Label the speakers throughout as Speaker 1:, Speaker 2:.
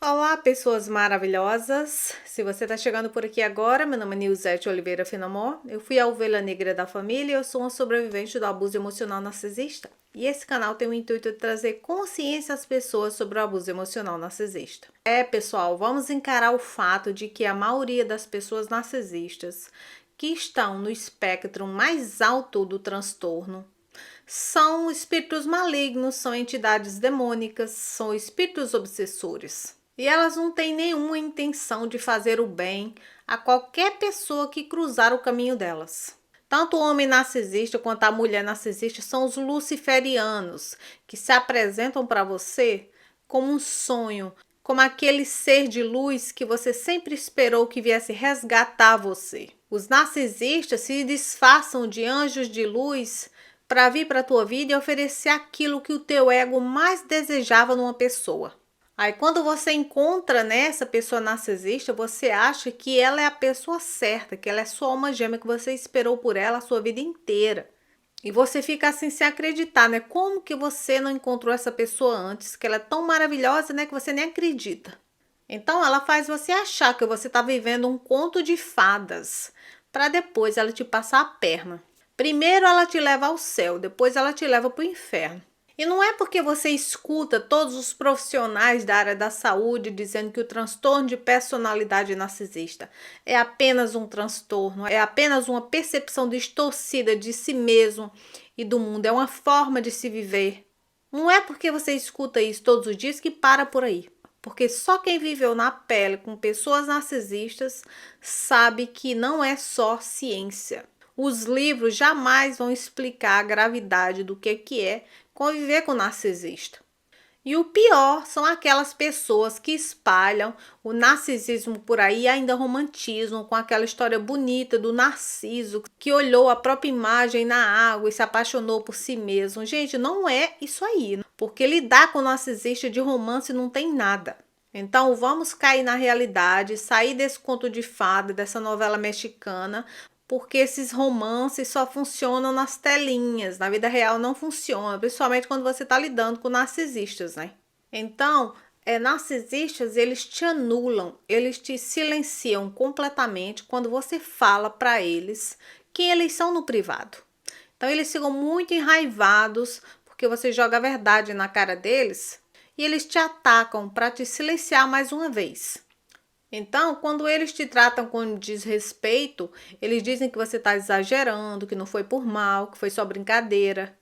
Speaker 1: Olá, pessoas maravilhosas! Se você está chegando por aqui agora, meu nome é Nilzete Oliveira Finamor. Eu fui a ovelha negra da família e eu sou uma sobrevivente do abuso emocional narcisista. E esse canal tem o intuito de trazer consciência às pessoas sobre o abuso emocional narcisista. Pessoal, vamos encarar o fato de que a maioria das pessoas narcisistas que estão no espectro mais alto do transtorno são espíritos malignos, são entidades demônicas, são espíritos obsessores. E elas não têm nenhuma intenção de fazer o bem a qualquer pessoa que cruzar o caminho delas. Tanto o homem narcisista quanto a mulher narcisista são os luciferianos, que se apresentam para você como um sonho, como aquele ser de luz que você sempre esperou que viesse resgatar você. Os narcisistas se disfarçam de anjos de luz para vir para a tua vida e oferecer aquilo que o teu ego mais desejava numa pessoa. Aí quando você encontra nessa pessoa narcisista, você acha que ela é a pessoa certa, que ela é sua alma gêmea, que você esperou por ela a sua vida inteira. E você fica assim sem acreditar, né? Como que você não encontrou essa pessoa antes, que ela é tão maravilhosa, né, que você nem acredita. Então ela faz você achar que você está vivendo um conto de fadas, para depois ela te passar a perna. Primeiro ela te leva ao céu, depois ela te leva para o inferno. E não é porque você escuta todos os profissionais da área da saúde dizendo que o transtorno de personalidade narcisista é apenas um transtorno, é apenas uma percepção distorcida de si mesmo e do mundo, é uma forma de se viver. Não é porque você escuta isso todos os dias que para por aí. Porque só quem viveu na pele com pessoas narcisistas sabe que não é só ciência. Os livros jamais vão explicar a gravidade do que é conviver com o narcisista. E o pior são aquelas pessoas que espalham o narcisismo por aí e ainda romantizam com aquela história bonita do Narciso que olhou a própria imagem na água e se apaixonou por si mesmo. Gente, não é isso aí, porque lidar com o narcisista de romance não tem nada. Então vamos cair na realidade, sair desse conto de fada, dessa novela mexicana, porque esses romances só funcionam nas telinhas, na vida real não funciona, principalmente quando você está lidando com narcisistas, né? Então, narcisistas, eles te anulam, eles te silenciam completamente quando você fala para eles quem eles são no privado. Então, eles ficam muito enraivados porque você joga a verdade na cara deles e eles te atacam para te silenciar mais uma vez. Então, quando eles te tratam com desrespeito, eles dizem que você está exagerando, que não foi por mal, que foi só brincadeira.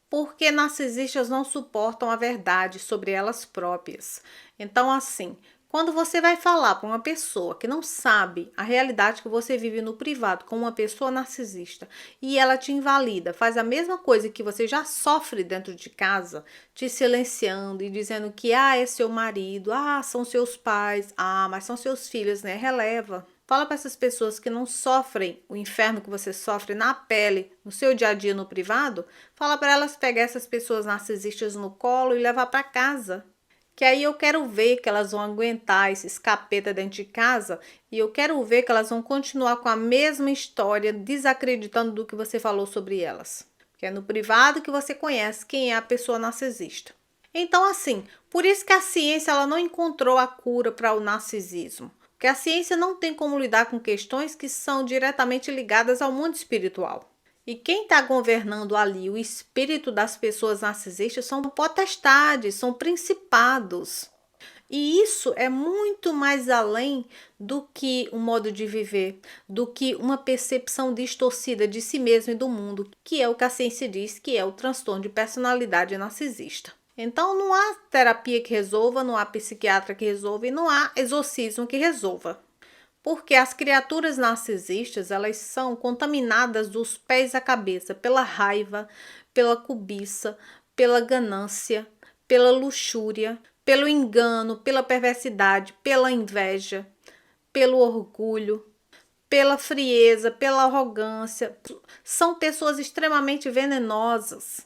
Speaker 1: Porque narcisistas não suportam a verdade sobre elas próprias. Então, assim, quando você vai falar para uma pessoa que não sabe a realidade que você vive no privado com uma pessoa narcisista e ela te invalida, faz a mesma coisa que você já sofre dentro de casa, te silenciando e dizendo que é seu marido, são seus pais, mas são seus filhos, né? Releva. Fala para essas pessoas que não sofrem o inferno que você sofre na pele, no seu dia a dia no privado, fala para elas pegar essas pessoas narcisistas no colo e levar para casa. Que aí eu quero ver que elas vão aguentar esses capeta dentro de casa e eu quero ver que elas vão continuar com a mesma história, desacreditando do que você falou sobre elas. Que é no privado que você conhece quem é a pessoa narcisista. Então, assim, por isso que a ciência ela não encontrou a cura para o narcisismo. Porque a ciência não tem como lidar com questões que são diretamente ligadas ao mundo espiritual. E quem está governando ali o espírito das pessoas narcisistas são potestades, são principados. E isso é muito mais além do que um modo de viver, do que uma percepção distorcida de si mesmo e do mundo, que é o que a ciência diz que é o transtorno de personalidade narcisista. Então não há terapia que resolva, não há psiquiatra que resolva e não há exorcismo que resolva. Porque as criaturas narcisistas, elas são contaminadas dos pés à cabeça pela raiva, pela cobiça, pela ganância, pela luxúria, pelo engano, pela perversidade, pela inveja, pelo orgulho, pela frieza, pela arrogância. São pessoas extremamente venenosas.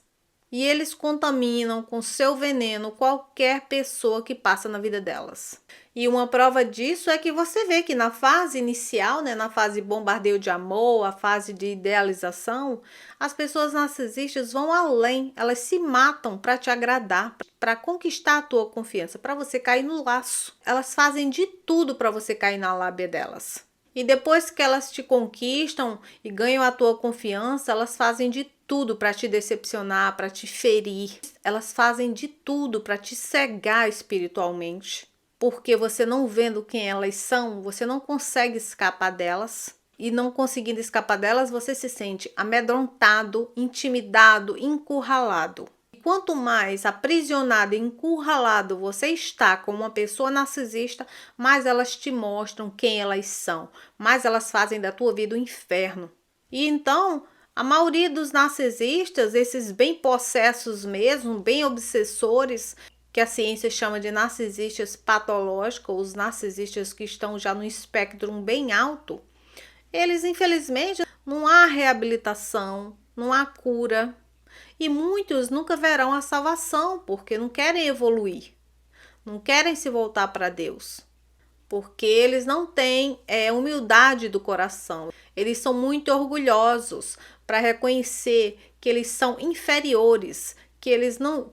Speaker 1: E eles contaminam com seu veneno qualquer pessoa que passa na vida delas. E uma prova disso é que você vê que na fase inicial, né, na fase bombardeio de amor, a fase de idealização, as pessoas narcisistas vão além, elas se matam para te agradar, para conquistar a tua confiança, para você cair no laço. Elas fazem de tudo para você cair na lábia delas. E depois que elas te conquistam e ganham a tua confiança, elas fazem de tudo para te decepcionar, para te ferir. Elas fazem de tudo para te cegar espiritualmente. Porque você não vendo quem elas são, você não consegue escapar delas. E não conseguindo escapar delas, você se sente amedrontado, intimidado, encurralado. Quanto mais aprisionado e encurralado você está com uma pessoa narcisista, mais elas te mostram quem elas são, mais elas fazem da tua vida um inferno. E então, a maioria dos narcisistas, esses bem possessos mesmo, bem obsessores, que a ciência chama de narcisistas patológicos, os narcisistas que estão já no espectro bem alto, eles infelizmente não há reabilitação, não há cura. E muitos nunca verão a salvação, porque não querem evoluir, não querem se voltar para Deus, porque eles não têm humildade do coração. Eles são muito orgulhosos para reconhecer que eles são inferiores,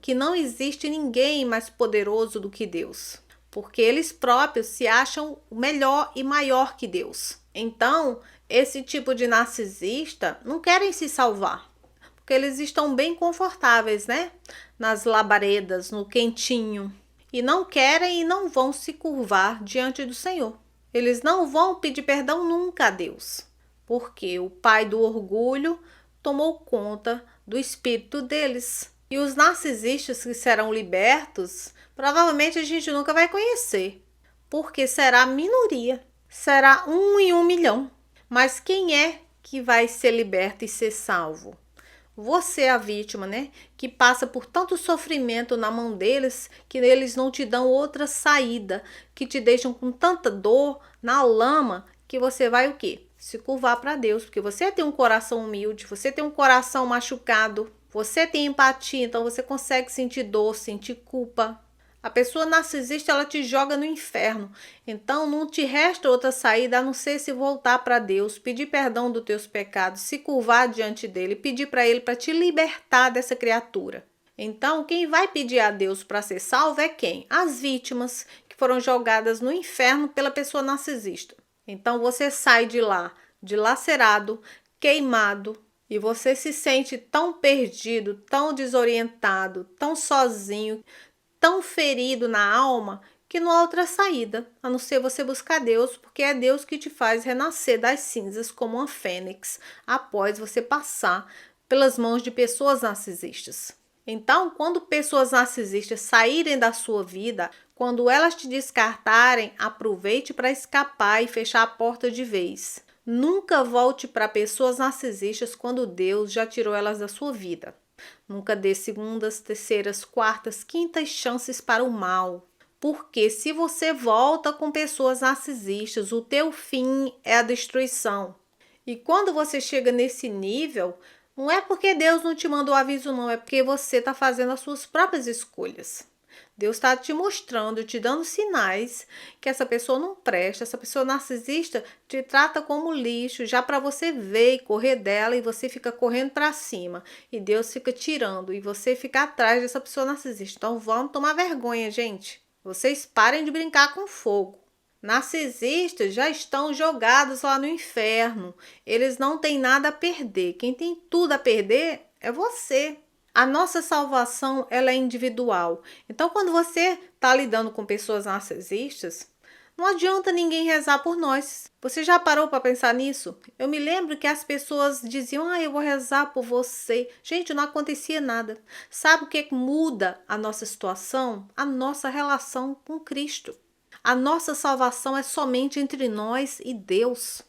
Speaker 1: que não existe ninguém mais poderoso do que Deus, porque eles próprios se acham melhor e maior que Deus. Então, esse tipo de narcisista não querem se salvar, porque eles estão bem confortáveis, né? Nas labaredas, no quentinho. E não querem e não vão se curvar diante do Senhor. Eles não vão pedir perdão nunca a Deus, porque o pai do orgulho tomou conta do espírito deles. E os narcisistas que serão libertos, provavelmente a gente nunca vai conhecer, porque será minoria. Será 1 em 1 milhão. Mas quem é que vai ser liberto e ser salvo? Você é a vítima, né? Que passa por tanto sofrimento na mão deles que eles não te dão outra saída, que te deixam com tanta dor na lama que você vai o quê? Se curvar para Deus, porque você tem um coração humilde, você tem um coração machucado, você tem empatia, então você consegue sentir dor, sentir culpa. A pessoa narcisista, ela te joga no inferno. Então, não te resta outra saída a não ser se voltar para Deus, pedir perdão dos teus pecados, se curvar diante dele, pedir para ele para te libertar dessa criatura. Então, quem vai pedir a Deus para ser salvo é quem? As vítimas que foram jogadas no inferno pela pessoa narcisista. Então, você sai de lá, dilacerado, queimado, e você se sente tão perdido, tão desorientado, tão sozinho, tão ferido na alma, que não há outra saída, a não ser você buscar Deus, porque é Deus que te faz renascer das cinzas como uma fênix, após você passar pelas mãos de pessoas narcisistas. Então, quando pessoas narcisistas saírem da sua vida, quando elas te descartarem, aproveite para escapar e fechar a porta de vez. Nunca volte para pessoas narcisistas quando Deus já tirou elas da sua vida. Nunca dê segundas, terceiras, quartas, quintas chances para o mal. Porque se você volta com pessoas narcisistas, o teu fim é a destruição. E quando você chega nesse nível, não é porque Deus não te mandou aviso não, é porque você está fazendo as suas próprias escolhas. Deus está te mostrando, te dando sinais que essa pessoa não presta, essa pessoa narcisista te trata como lixo, já para você ver e correr dela, e você fica correndo para cima. E Deus fica tirando e você fica atrás dessa pessoa narcisista. Então vamos tomar vergonha, gente. Vocês parem de brincar com fogo. Narcisistas já estão jogados lá no inferno. Eles não têm nada a perder. Quem tem tudo a perder é você. A nossa salvação, ela é individual. Então, quando você está lidando com pessoas narcisistas, não adianta ninguém rezar por nós. Você já parou para pensar nisso? Eu me lembro que as pessoas diziam, eu vou rezar por você. Gente, não acontecia nada. Sabe o que muda a nossa situação? A nossa relação com Cristo. A nossa salvação é somente entre nós e Deus.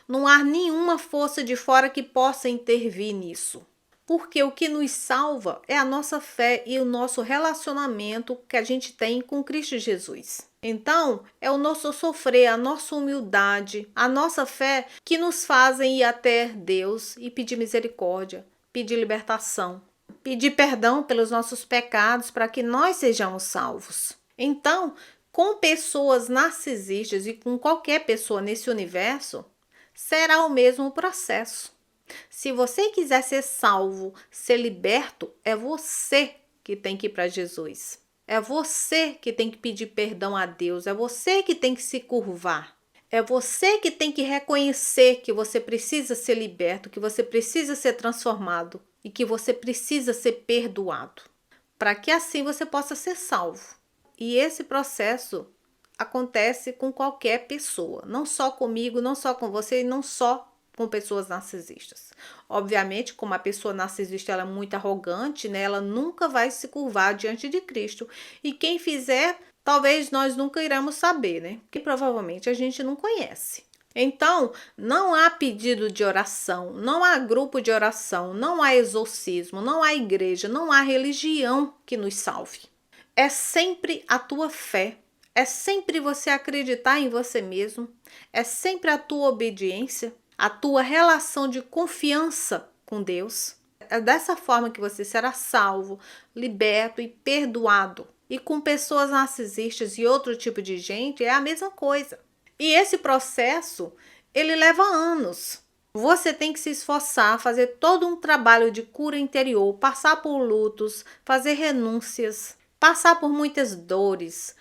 Speaker 1: Não há nenhuma força de fora que possa intervir nisso. Porque o que nos salva é a nossa fé e o nosso relacionamento que a gente tem com Cristo Jesus. Então, é o nosso sofrer, a nossa humildade, a nossa fé que nos fazem ir até Deus e pedir misericórdia, pedir libertação. pedir perdão pelos nossos pecados para que nós sejamos salvos. Então, com pessoas narcisistas e com qualquer pessoa nesse universo, será o mesmo processo. Se você quiser ser salvo, ser liberto, é você que tem que ir para Jesus. É você que tem que pedir perdão a Deus. É você que tem que se curvar. É você que tem que reconhecer que você precisa ser liberto, que você precisa ser transformado e que você precisa ser perdoado, para que assim você possa ser salvo. E esse processo acontece com qualquer pessoa, não só comigo, não só com você e não só com pessoas narcisistas. Obviamente, como a pessoa narcisista ela é muito arrogante, né, ela nunca vai se curvar diante de Cristo. E quem fizer, talvez nós nunca iremos saber, né? Porque provavelmente a gente não conhece. Então, não há pedido de oração, não há grupo de oração, não há exorcismo, não há igreja, não há religião que nos salve. É sempre a tua fé, é sempre você acreditar em você mesmo, é sempre a tua obediência, a tua relação de confiança com Deus. É dessa forma que você será salvo, liberto e perdoado. E com pessoas narcisistas e outro tipo de gente é a mesma coisa. E esse processo, ele leva anos. Você tem que se esforçar, fazer todo um trabalho de cura interior, passar por lutos, fazer renúncias, passar por muitas dores,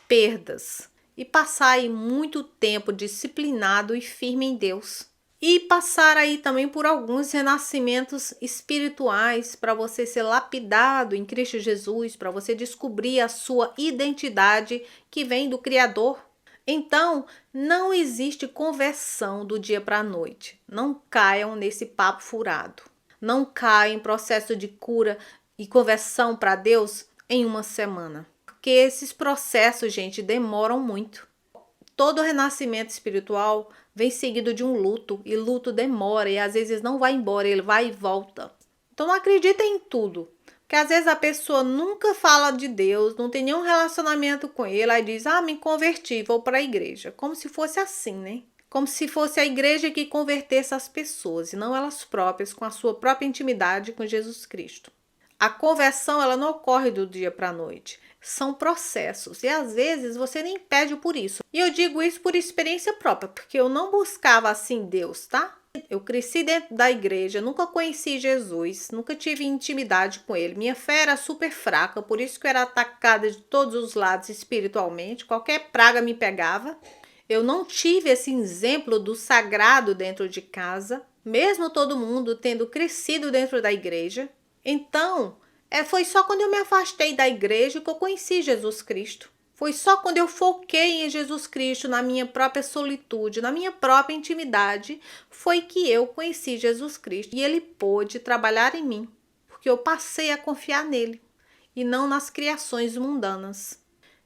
Speaker 1: perdas e passar aí muito tempo disciplinado e firme em Deus. E passar aí também por alguns renascimentos espirituais para você ser lapidado em Cristo Jesus, para você descobrir a sua identidade que vem do Criador. Então, não existe conversão do dia para a noite. Não caiam nesse papo furado. Não caiam em processo de cura e conversão para Deus em uma semana. Porque esses processos, gente, demoram muito. Todo renascimento espiritual vem seguido de um luto, e luto demora, e às vezes não vai embora, ele vai e volta. Então não acredita em tudo, porque às vezes a pessoa nunca fala de Deus, não tem nenhum relacionamento com ele, aí diz, me converti, vou para a igreja. Como se fosse assim, né? Como se fosse a igreja que convertesse as pessoas, e não elas próprias, com a sua própria intimidade com Jesus Cristo. A conversão, ela não ocorre do dia para a noite. São processos e às vezes você nem pede por isso. E eu digo isso por experiência própria, porque eu não buscava assim Deus, tá? Eu cresci dentro da igreja, nunca conheci Jesus, nunca tive intimidade com ele. Minha fé era super fraca, por isso que eu era atacada de todos os lados espiritualmente. Qualquer praga me pegava. Eu não tive esse exemplo do sagrado dentro de casa, mesmo todo mundo tendo crescido dentro da igreja. Então, foi só quando eu me afastei da igreja que eu conheci Jesus Cristo. Foi só quando eu foquei em Jesus Cristo, na minha própria solitude, na minha própria intimidade, foi que eu conheci Jesus Cristo. E ele pôde trabalhar em mim, porque eu passei a confiar nele e não nas criações mundanas.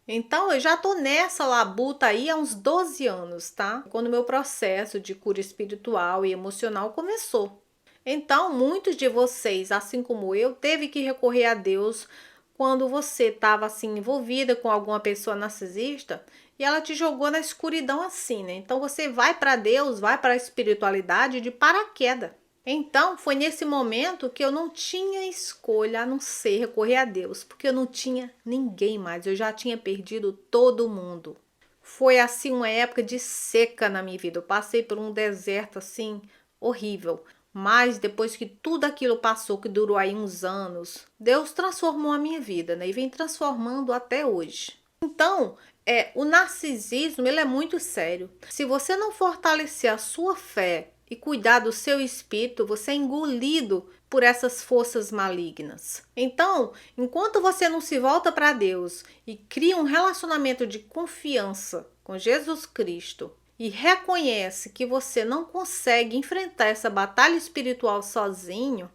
Speaker 1: Então, eu já tô nessa labuta aí há uns 12 anos, tá? Quando o meu processo de cura espiritual e emocional começou. Então, muitos de vocês, assim como eu, teve que recorrer a Deus quando você estava assim envolvida com alguma pessoa narcisista e ela te jogou na escuridão assim, né? Então você vai para Deus, vai para a espiritualidade de paraquedas. Então, foi nesse momento que eu não tinha escolha a não ser recorrer a Deus, porque eu não tinha ninguém mais, eu já tinha perdido todo mundo. Foi assim uma época de seca na minha vida. Eu passei por um deserto assim horrível. Mas depois que tudo aquilo passou, que durou aí uns anos, Deus transformou a minha vida, né? E vem transformando até hoje. Então, o narcisismo, ele é muito sério. Se você não fortalecer a sua fé e cuidar do seu espírito, você é engolido por essas forças malignas. Então, enquanto você não se volta para Deus e cria um relacionamento de confiança com Jesus Cristo, e reconhece que você não consegue enfrentar essa batalha espiritual sozinho,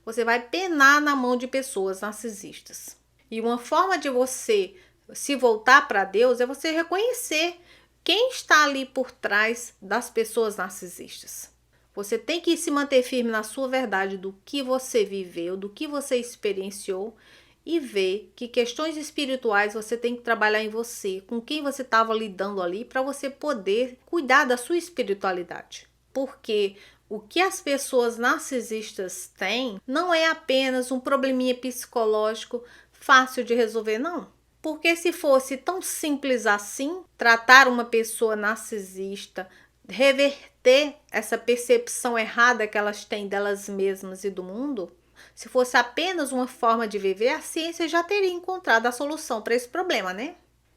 Speaker 1: você vai penar na mão de pessoas narcisistas. E uma forma de você se voltar para Deus é você reconhecer quem está ali por trás das pessoas narcisistas. Você tem que se manter firme na sua verdade do que você viveu, do que você experienciou, e ver que questões espirituais você tem que trabalhar em você, com quem você estava lidando ali, para você poder cuidar da sua espiritualidade. Porque O que as pessoas narcisistas têm não é apenas um probleminha psicológico fácil de resolver, não. Porque se fosse tão simples assim, tratar uma pessoa narcisista, reverter essa percepção errada que elas têm delas mesmas e do mundo, se fosse apenas uma forma de viver, a ciência já teria encontrado a solução para esse problema, né?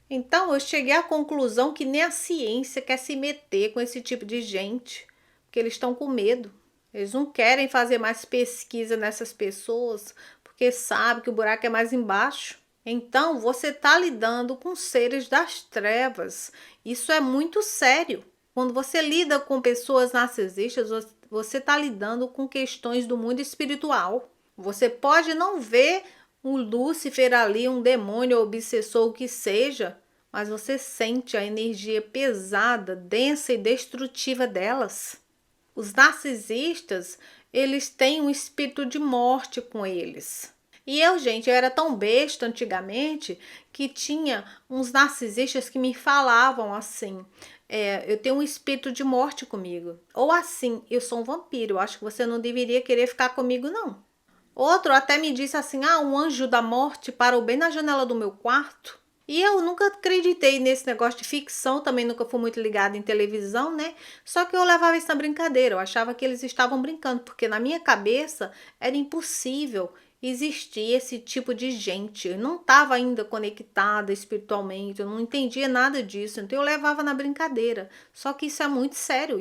Speaker 1: Então eu cheguei à conclusão que nem a ciência quer se meter com esse tipo de gente, porque eles estão com medo. Eles não querem fazer mais pesquisa nessas pessoas, porque sabem que o buraco é mais embaixo. Então você está lidando com seres das trevas. Isso é muito sério. Quando você lida com pessoas narcisistas, você está lidando com questões do mundo espiritual. Você pode não ver um Lúcifer ali, um demônio obsessor, o que seja, mas você sente a energia pesada, densa e destrutiva delas. Os narcisistas, eles têm um espírito de morte com eles. E gente, eu era tão besta antigamente que tinha uns narcisistas que me falavam assim: eu tenho um espírito de morte comigo. Ou assim, eu sou um vampiro, eu acho que você não deveria querer ficar comigo, não. Outro até me disse assim: um anjo da morte parou bem na janela do meu quarto. E eu nunca acreditei nesse negócio de ficção, também nunca fui muito ligada em televisão, né? Só que eu levava isso na brincadeira, eu achava que eles estavam brincando, porque na minha cabeça era impossível existir esse tipo de gente. Eu não estava ainda conectada espiritualmente, eu não entendia nada disso, então eu levava na brincadeira. Só que isso é muito sério,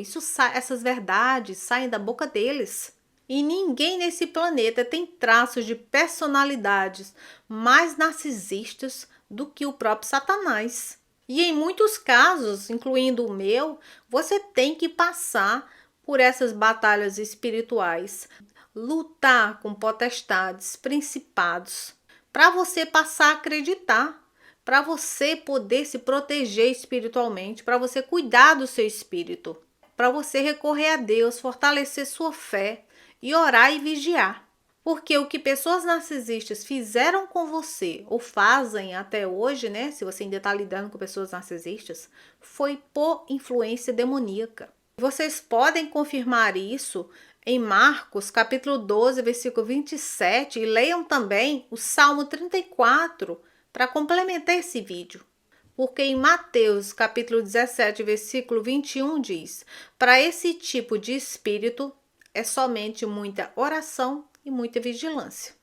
Speaker 1: essas verdades saem da boca deles. E ninguém nesse planeta tem traços de personalidades mais narcisistas do que o próprio Satanás. E em muitos casos, incluindo o meu, você tem que passar por essas batalhas espirituais, lutar com potestades, principados, para você passar a acreditar, para você poder se proteger espiritualmente, para você cuidar do seu espírito, para você recorrer a Deus, fortalecer sua fé e orar e vigiar. Porque o que pessoas narcisistas fizeram com você, ou fazem até hoje, né? Se você ainda está lidando com pessoas narcisistas, foi por influência demoníaca. Vocês podem confirmar isso em Marcos, capítulo 12, versículo 27, e leiam também o Salmo 34 para complementar esse vídeo. Porque em Mateus, capítulo 17, versículo 21 diz: para esse tipo de espírito é somente muita oração e muita vigilância.